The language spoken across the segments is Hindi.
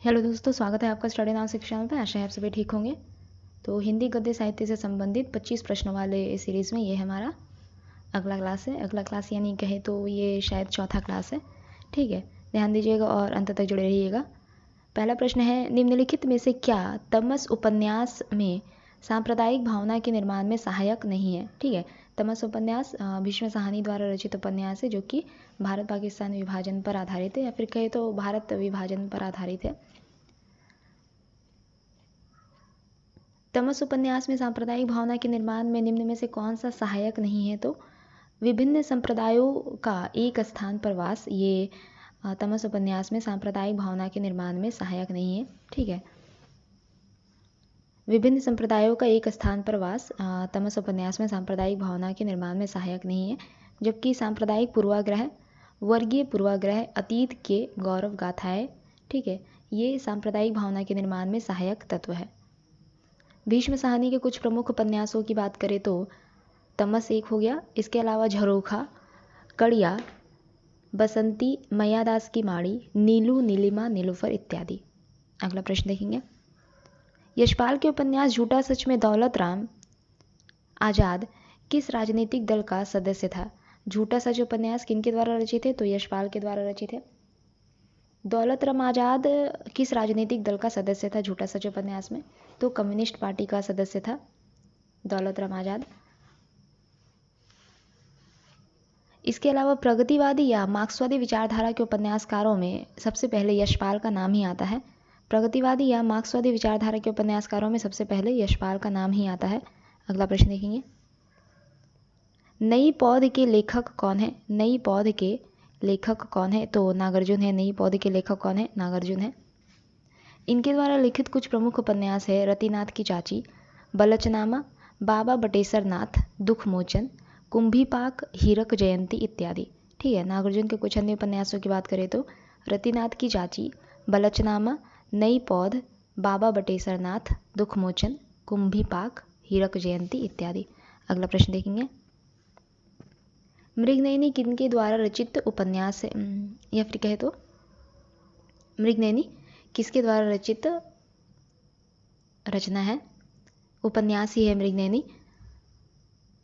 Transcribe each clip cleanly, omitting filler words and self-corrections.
हेलो दोस्तों, स्वागत है आपका स्टडी नाउ शिक्षा चैनल पर। आशा है आप सभी ठीक होंगे। तो हिंदी गद्य साहित्य से संबंधित 25 प्रश्नों वाले इस सीरीज़ में ये हमारा अगला क्लास है। अगला क्लास यानी कहे तो ये शायद चौथा क्लास है। ठीक है, ध्यान दीजिएगा और अंत तक जुड़े रहिएगा। पहला प्रश्न है, निम्नलिखित में से क्या तमस उपन्यास में सांप्रदायिक भावना के निर्माण में सहायक नहीं है। ठीक है, तमस उपन्यास भीष्म साहनी द्वारा रचित उपन्यास है जो कि भारत पाकिस्तान विभाजन पर आधारित है, या फिर कहे तो भारत विभाजन पर आधारित है। तमस उपन्यास में सांप्रदायिक भावना के निर्माण में निम्न में से कौन सा सहायक नहीं है। तो विभिन्न संप्रदायों का एक स्थान पर वास, ये तमस उपन्यास में सांप्रदायिक भावना के निर्माण में सहायक नहीं है। ठीक है, विभिन्न संप्रदायों का एक स्थान पर वास तमस उपन्यास में सांप्रदायिक भावना के निर्माण में सहायक नहीं है, जबकि सांप्रदायिक पूर्वाग्रह, वर्गीय पूर्वाग्रह, अतीत के गौरव गाथाएं, ठीक है, ये सांप्रदायिक भावना के निर्माण में सहायक तत्व है। भीष्म साहनी के कुछ प्रमुख उपन्यासों की बात करें तो तमस एक हो गया, इसके अलावा झरोखा, कड़िया, बसंती, मैयादास की माड़ी, नीलू, नीलिमा, नीलूफर इत्यादि। अगला प्रश्न देखेंगे, यशपाल के उपन्यास झूठा सच में दौलत राम आजाद किस राजनीतिक दल का सदस्य था। झूठा सच उपन्यास किनके द्वारा रचित है। तो यशपाल के द्वारा रचित है। दौलत राम आजाद किस राजनीतिक दल का सदस्य था झूठा सच उपन्यास में। तो कम्युनिस्ट पार्टी का सदस्य था दौलत राम आजाद। इसके अलावा प्रगतिवादी या मार्क्सवादी विचारधारा के उपन्यासकारों में सबसे पहले यशपाल का नाम ही आता है। प्रगतिवादी या मार्क्सवादी विचारधारा के उपन्यासकारों में सबसे पहले यशपाल का नाम ही आता है। अगला प्रश्न देखेंगे, नई पौध के लेखक कौन है। नई पौध के लेखक कौन है। तो नागार्जुन है। नई पौध के लेखक कौन है। नागार्जुन है। इनके द्वारा लिखित कुछ प्रमुख उपन्यास है, रतिनाथ की चाची, बलचनामा, बाबा बटेसर नाथ, दुख मोचन, कुंभीपाक, हीरक जयंती इत्यादि। ठीक है, नागार्जुन के कुछ अन्य उपन्यासों की बात करें तो रतिनाथ की चाची, बलचनामा, नई पौध, बाबा बटेसर नाथ, दुख मोचन, कुंभीपाक, हीरक जयंती इत्यादि। अगला प्रश्न देखेंगे, मृगनयनी किनके द्वारा रचित उपन्यास है, या फिर कहे तो मृगनयनी किसके द्वारा रचित रचना है, उपन्यास ही है मृगनयनी।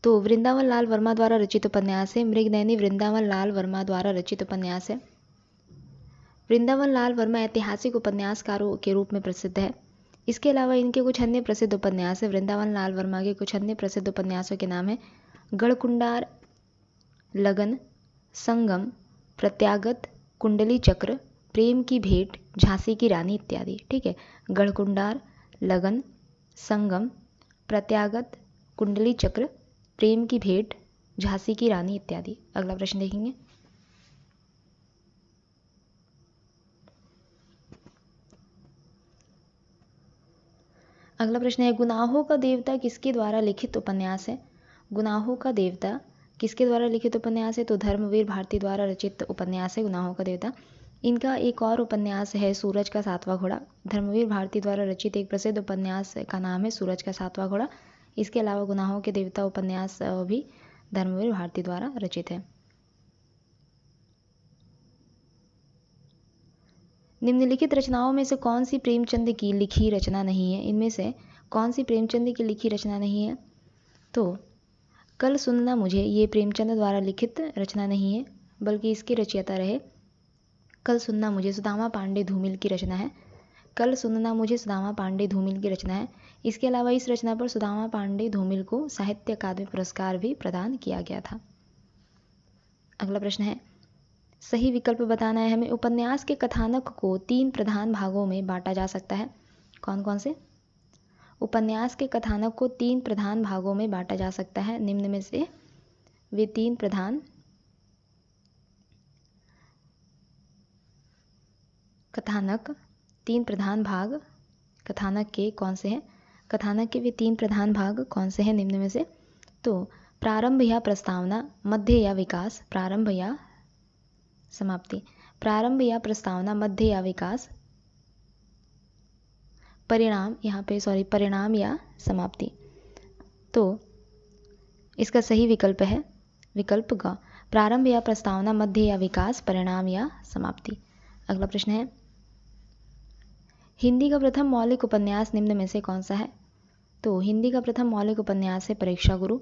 तो वृंदावन लाल वर्मा द्वारा रचित उपन्यास है मृगनयनी। वृंदावन लाल वर्मा द्वारा रचित उपन्यास है। वृंदावन लाल वर्मा ऐतिहासिक उपन्यासकारों के रूप में प्रसिद्ध है। इसके अलावा इनके कुछ अन्य प्रसिद्ध उपन्यास है। वृंदावन लाल वर्मा के कुछ अन्य प्रसिद्ध उपन्यासों के नाम है गढ़कुंडार, लगन, संगम, प्रत्यागत, कुंडली चक्र, प्रेम की भेंट, झांसी की रानी इत्यादि। ठीक है, गढ़कुंडार, लगन, संगम, प्रत्यागत, कुंडली चक्र, प्रेम की भेंट, झांसी की रानी इत्यादि। अगला प्रश्न देखेंगे, अगला प्रश्न है, गुनाहों का देवता किसके द्वारा लिखित उपन्यास है। गुनाहों का देवता किसके द्वारा लिखित उपन्यास है। तो धर्मवीर भारती द्वारा रचित उपन्यास है गुनाहों का देवता। इनका एक और उपन्यास है सूरज का सातवां घोड़ा। धर्मवीर भारती द्वारा रचित एक प्रसिद्ध उपन्यास का नाम है सूरज का सातवां घोड़ा। इसके अलावा गुनाहों के देवता उपन्यास भी धर्मवीर भारती द्वारा रचित है। निम्नलिखित रचनाओं में से कौन सी प्रेमचंद की लिखी रचना नहीं है। इनमें से कौन सी प्रेमचंद की लिखी रचना नहीं है। तो कल सुनना मुझे, ये प्रेमचंद द्वारा लिखित रचना नहीं है, बल्कि इसके रचयिता रहे कल सुनना मुझे सुदामा पांडे धूमिल की रचना है। कल सुनना मुझे सुदामा पांडे धूमिल की रचना है। इसके अलावा इस रचना पर सुदामा पांडे धूमिल को साहित्य अकादमी पुरस्कार भी प्रदान किया गया था। अगला प्रश्न है, सही विकल्प बताना है हमें। उपन्यास के कथानक को 3 प्रधान भागों में बांटा जा सकता है। कौन कौन से। उपन्यास के कथानक को 3 प्रधान भागों में बांटा जा सकता है। निम्न में से वे 3 प्रधान कथानक, 3 प्रधान भाग कथानक के कौन से हैं। कथानक के वे 3 प्रधान भाग कौन से हैं निम्न में से। तो प्रारंभ या प्रस्तावना, मध्य या विकास, प्रारंभ या समाप्ति। प्रारंभ या प्रस्तावना, मध्य या विकास, परिणाम, यहाँ पे परिणाम या समाप्ति। तो इसका सही विकल्प है विकल्प ग, प्रारंभ या प्रस्तावना, मध्य या विकास, परिणाम या समाप्ति। अगला प्रश्न है, हिंदी का प्रथम मौलिक उपन्यास निम्न में से कौन सा है? तो हिंदी का प्रथम मौलिक उपन्यास है परीक्षा गुरु।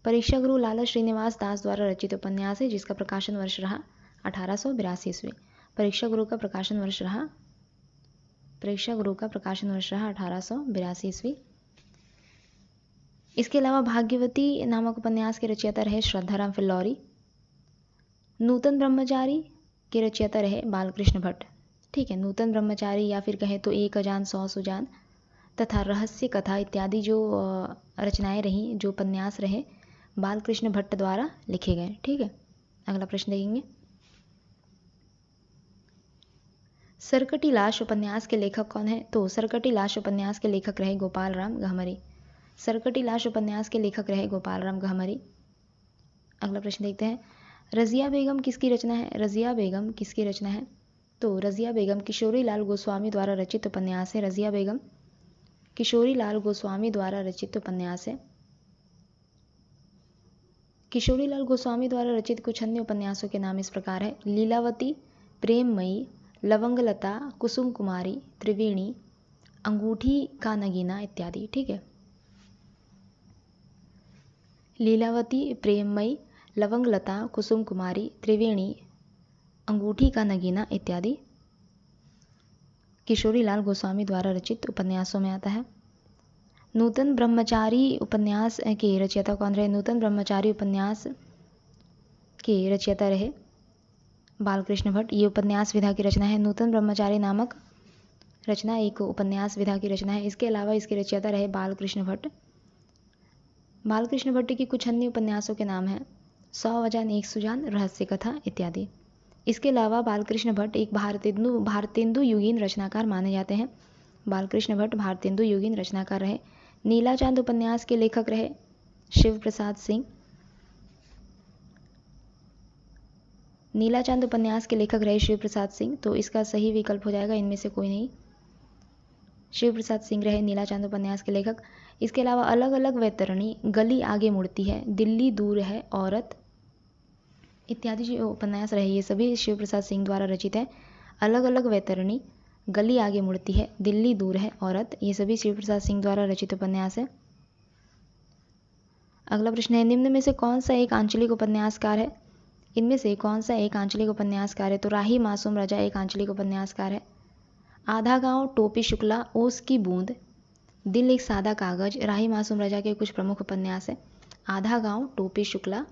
परीक्षा गुरु लाला श्रीनिवास दास द्वारा रचित उपन्यास है जिसका प्रकाशन वर्ष रहा 1882 ईस्वी। परीक्षा गुरु का प्रकाशन वर्ष रहा 1882 ईस्वी। इसके अलावा भाग्यवती नामक उपन्यास के रचयिता रहे श्रद्धाराम फिल्लौरी। नूतन ब्रह्मचारी के रचयिता रहे बालकृष्ण भट्ट। ठीक है, नूतन ब्रह्मचारी या फिर कहें तो एक अजान सौ सुजान तथा रहस्य कथा इत्यादि जो रचनाएं रहीं, जो उपन्यास रहे, बालकृष्ण भट्ट द्वारा लिखे गए। ठीक है, अगला प्रश्न देखेंगे। सरकटी लाश उपन्यास के लेखक कौन है? तो सरकटी लाश उपन्यास के लेखक रहे गोपाल राम गहमरी। सरकटी लाश उपन्यास के लेखक रहे गोपाल राम गहमरी। अगला प्रश्न देखते हैं। रज़िया बेगम किसकी रचना है? रज़िया बेगम किसकी रचना है? तो रज़िया बेगम किशोरी लाल गोस्वामी द्वारा रचित उपन्यास है। रज़िया बेगम किशोरी लाल गोस्वामी द्वारा रचित उपन्यास है। किशोरी लाल गोस्वामी द्वारा रचित कुछ अन्य उपन्यासों के नाम इस प्रकार है। लीलावती, प्रेममयी, लवंगलता, कुसुम कुमारी, त्रिवेणी, अंगूठी का नगीना इत्यादि। ठीक है, लीलावती, प्रेममयी, लवंगलता, कुसुम कुमारी, त्रिवेणी, अंगूठी का नगीना इत्यादि किशोरी लाल गोस्वामी द्वारा रचित उपन्यासों में आता है। नूतन ब्रह्मचारी उपन्यास के रचयिता कौन रहे? नूतन ब्रह्मचारी उपन्यास के रचयिता रहे बालकृष्ण भट्ट। ये उपन्यास विधा की रचना है। नूतन ब्रह्मचारी नामक रचना एक उपन्यास विधा की रचना है। इसके अलावा इसके रचयिता रहे बालकृष्ण भट्ट। बालकृष्ण भट्ट की कुछ अन्य उपन्यासों के नाम हैं 100 अजान एक सुजान, रहस्य कथा इत्यादि। इसके अलावा बालकृष्ण भट्ट एक भारतेंदु युगीन रचनाकार माने जाते हैं। बालकृष्ण भट्ट भारतेंदु युगीन रचनाकार रहे। नीला चांद उपन्यास के लेखक रहे शिव प्रसाद सिंह। नीला चांद उपन्यास के लेखक रहे शिव प्रसाद सिंह, तो इसका सही विकल्प हो जाएगा इनमें से कोई नहीं, शिव प्रसाद सिंह रहे नीला चांद उपन्यास के लेखक। इसके अलावा अलग अलग वैतरणी, गली आगे मुड़ती है, दिल्ली दूर है, औरत इत्यादि जो उपन्यास रहे ये सभी शिव प्रसाद सिंह द्वारा रचित है। अलग अलग वैतरणी, गली आगे मुड़ती है, दिल्ली दूर है, औरत, ये सभी शिव प्रसाद सिंह द्वारा रचित उपन्यास है। अगला प्रश्न है, निम्न में से कौन सा एक आंचलिक उपन्यासकार है? इनमें से कौन सा एक आंचलिक उपन्यासकार है? तो राही मासूम रजा एक आंचलिक उपन्यासकार है। आधा गांव, टोपी शुक्ला, ओस की बूंद, दिल एक सादा कागज, राही मासूम रजा के कुछ प्रमुख उपन्यास है। आधा गांव, टोपी शुक्ला,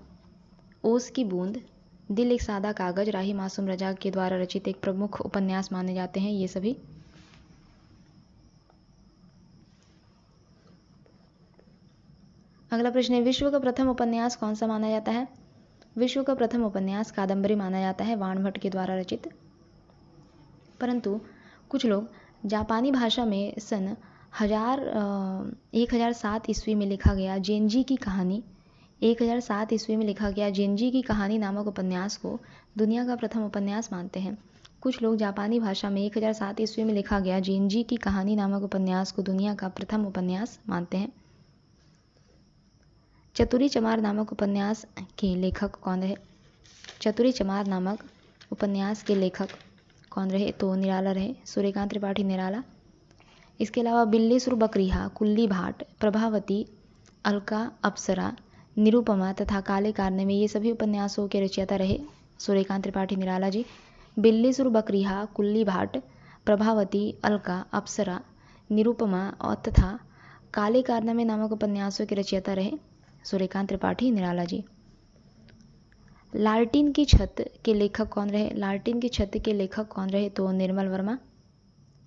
ओस की बूंद, दिल एक सादा कागज, राही मासूम रजा के द्वारा रचित एक प्रमुख उपन्यास माने जाते हैं ये सभी। अगला प्रश्न है, विश्व का प्रथम उपन्यास कौन सा माना जाता है? विश्व का प्रथम उपन्यास कादम्बरी माना जाता है, वाण भट्ट के द्वारा रचित। परंतु कुछ लोग जापानी भाषा में सन 1007 ईस्वी में लिखा गया जेनजी की कहानी 1007 ईस्वी में लिखा गया जेनजी की कहानी नामक उपन्यास को दुनिया का प्रथम उपन्यास मानते हैं। कुछ लोग जापानी भाषा में 1007 ईस्वी में लिखा गया जेनजी की कहानी नामक उपन्यास को दुनिया का प्रथम उपन्यास मानते हैं। चतुरी चमार नामक उपन्यास के लेखक कौन रहे? चतुरी चमार नामक उपन्यास के लेखक कौन रहे? तो निराला रहे, सूर्यकांत त्रिपाठी निराला। इसके अलावा बिल्ली सुर बकरीहा, कुल्ली भाट, प्रभावती, अलका, अप्सरा, निरुपमा तथा काले कारनामे ये सभी उपन्यासों के रचयिता रहे सूर्यकांत त्रिपाठी निराला जी। बिल्ली सुर बकरीहा, कुल्ली भाट, प्रभावती, अलका, अप्सरा, निरुपमा और तथा काले कारनामे नामक उपन्यासों के रचयिता रहे सूर्यकांत त्रिपाठी निराला जी। लालटीन की छत के लेखक कौन रहे? लालटीन की छत के लेखक कौन रहे? तो निर्मल वर्मा।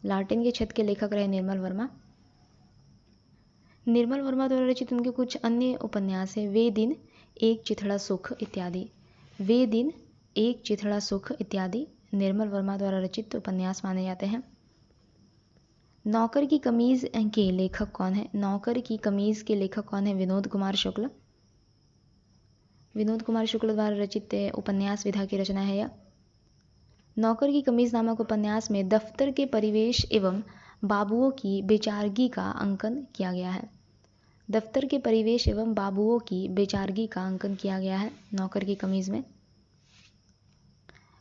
लालटीन की छत के लेखक रहे निर्मल वर्मा। निर्मल वर्मा द्वारा रचित उनके कुछ अन्य उपन्यास है वे दिन, एक चिथड़ा सुख इत्यादि। वे दिन, एक चिथड़ा सुख इत्यादि निर्मल वर्मा द्वारा रचित उपन्यास माने जाते हैं। नौकर की कमीज के लेखक कौन है? नौकर की कमीज के लेखक कौन है? विनोद कुमार शुक्ल। विनोद कुमार शुक्ल द्वारा रचित उपन्यास विधा की रचना है यह। नौकर की कमीज नामक उपन्यास में दफ्तर के परिवेश एवं बाबुओं की बेचारगी का अंकन किया गया है। दफ्तर के परिवेश एवं बाबुओं की बेचारगी का अंकन किया गया है नौकर की कमीज में।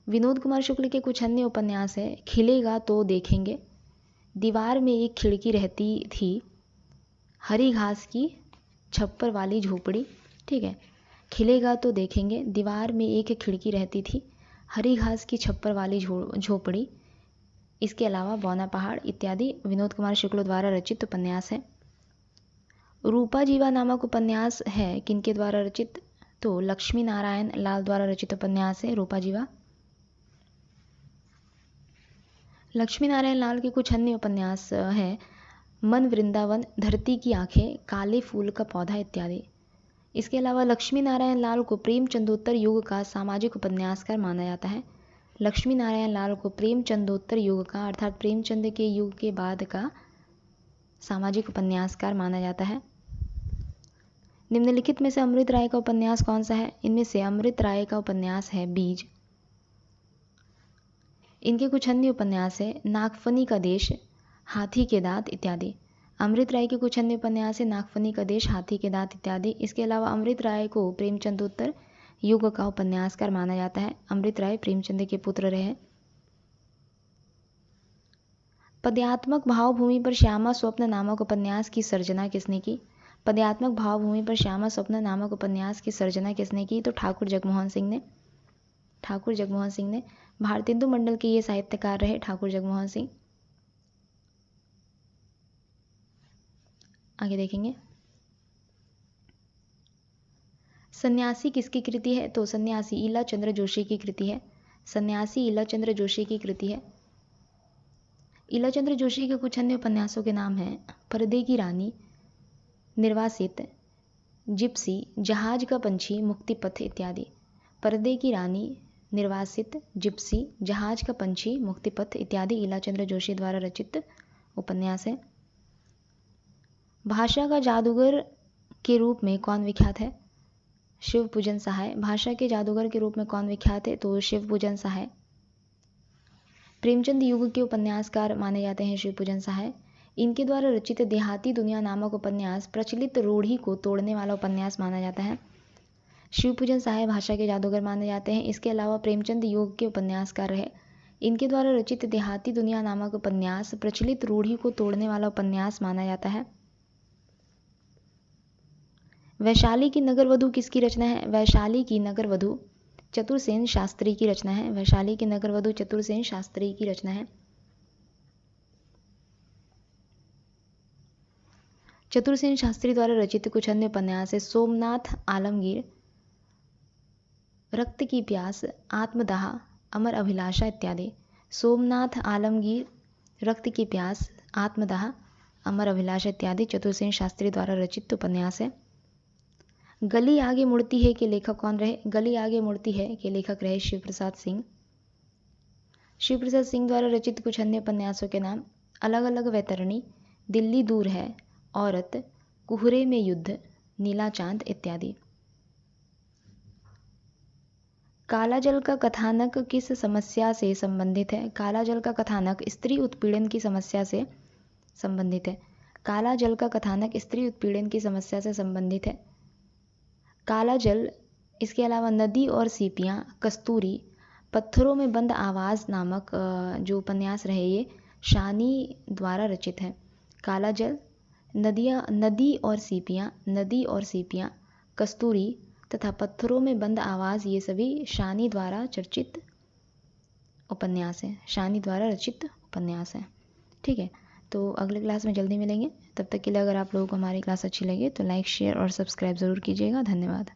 विनोद कुमार शुक्ल के कुछ अन्य उपन्यास है खिलेगा तो देखेंगे, दीवार में एक खिड़की रहती थी, हरी घास की छप्पर वाली झोपड़ी। ठीक है, खिलेगा तो देखेंगे, दीवार में एक खिड़की रहती थी, हरी घास की छप्पर वाली झोपड़ी। इसके अलावा बौना पहाड़ इत्यादि विनोद कुमार शुक्ल द्वारा रचित उपन्यास है। रूपा जीवा नामक उपन्यास है किनके द्वारा रचित? तो लक्ष्मी नारायण लाल द्वारा रचित उपन्यास है रूपा जीवा। लक्ष्मी नारायण लाल के कुछ अन्य उपन्यास हैं मन वृंदावन, धरती की आंखें, काले फूल का पौधा इत्यादि। इसके अलावा लक्ष्मी नारायण लाल को प्रेमचंदोत्तर युग का सामाजिक उपन्यासकार माना जाता है। लक्ष्मी नारायण लाल को प्रेमचंदोत्तर युग का अर्थात प्रेमचंद के युग के बाद का सामाजिक उपन्यासकार माना जाता है। निम्नलिखित में से अमृत राय का उपन्यास कौन सा है? इनमें से अमृत राय का उपन्यास है बीज। इनके कुछ अन्य उपन्यास है नागफनी का देश, हाथी के दांत इत्यादि। अमृत राय के कुछ अन्य उपन्यास है नागफनी का देश, हाथी के दांत इत्यादि। इसके अलावा अमृत राय को प्रेमचंदोत्तर युग का उपन्यासकार माना जाता है। अमृत राय प्रेमचंद के पुत्र रहे। पद्यात्मक भावभूमि पर श्यामा स्वप्न नामक उपन्यास की सर्जना किसने की? पद्यात्मक भावभूमि पर श्यामा स्वप्न नामक उपन्यास की सर्जना किसने की? तो ठाकुर जगमोहन सिंह ने। ठाकुर जगमोहन सिंह ने। भारतेंदु मंडल के ये साहित्यकार रहे ठाकुर जगमोहन सिंह। आगे देखेंगे सन्यासी किसकी कृति है? तो सन्यासी ईला चंद्र जोशी की कृति है। सन्यासी ईला चंद्र जोशी की कृति है। ईला चंद्र जोशी के कुछ अन्य उपन्यासों के नाम हैं पर्दे की रानी, निर्वासित, जिप्सी, जहाज का पंछी, मुक्तिपथ इत्यादि। पर्दे की रानी, निर्वासित, जिप्सी, जहाज का पंछी, मुक्तिपथ इत्यादि ईला चंद्र जोशी द्वारा रचित उपन्यास है। भाषा का जादूगर के रूप में कौन विख्यात है? शिवपूजन सहाय। भाषा के जादूगर के रूप में कौन विख्यात है? तो शिवपूजन सहाय। प्रेमचंद युग के उपन्यासकार माने जाते हैं शिवपूजन सहाय। इनके द्वारा रचित देहाती दुनिया नामक उपन्यास प्रचलित रूढ़ी को तोड़ने वाला उपन्यास माना जाता है। शिवपूजन सहाय भाषा के जादूगर माने जाते हैं। इसके अलावा प्रेमचंद युग के उपन्यासकार रहे। इनके द्वारा रचित देहाती दुनिया नामक उपन्यास प्रचलित रूढ़ी को तोड़ने वाला उपन्यास माना जाता है। वैशाली की नगरवधू किसकी रचना है? वैशाली की नगरवधू चतुरसेन शास्त्री की रचना है। वैशाली की नगरवधू चतुरसेन शास्त्री की रचना है। चतुरसेन शास्त्री द्वारा रचित कुछ अन्य उपन्यास है सोमनाथ आलमगीर, रक्त की प्यास, आत्मदाह, अमर अभिलाषा इत्यादि। सोमनाथ आलमगीर, रक्त की प्यास, आत्मदाह, अमर अभिलाषा इत्यादि चतुरसेन शास्त्री द्वारा रचित उपन्यास है। गली आगे मुड़ती है के लेखक कौन रहे? गली आगे मुड़ती है के लेखक रहे शिवप्रसाद सिंह। शिवप्रसाद सिंह द्वारा रचित कुछ अन्य उपन्यासों के नाम अलग अलग वैतरणी, दिल्ली दूर है, औरत, कुहरे में युद्ध, नीला चांद इत्यादि। काला जल का कथानक किस समस्या से संबंधित है? काला जल का कथानक स्त्री उत्पीड़न की समस्या से संबंधित है। काला जल का कथानक स्त्री उत्पीड़न की समस्या से संबंधित है। काला जल, इसके अलावा नदी और सीपियाँ, कस्तूरी, पत्थरों में बंद आवाज़ नामक जो उपन्यास रहे ये शानी द्वारा रचित है। काला जल, नदी और सीपियाँ, कस्तूरी तथा पत्थरों में बंद आवाज़ ये सभी शानी द्वारा चर्चित उपन्यास हैं। शानी द्वारा रचित उपन्यास हैं। ठीक है, तो अगले क्लास में जल्दी मिलेंगे। तब तक के लिए अगर आप लोगों को हमारी क्लास अच्छी लगे तो लाइक, शेयर और सब्सक्राइब ज़रूर कीजिएगा। धन्यवाद।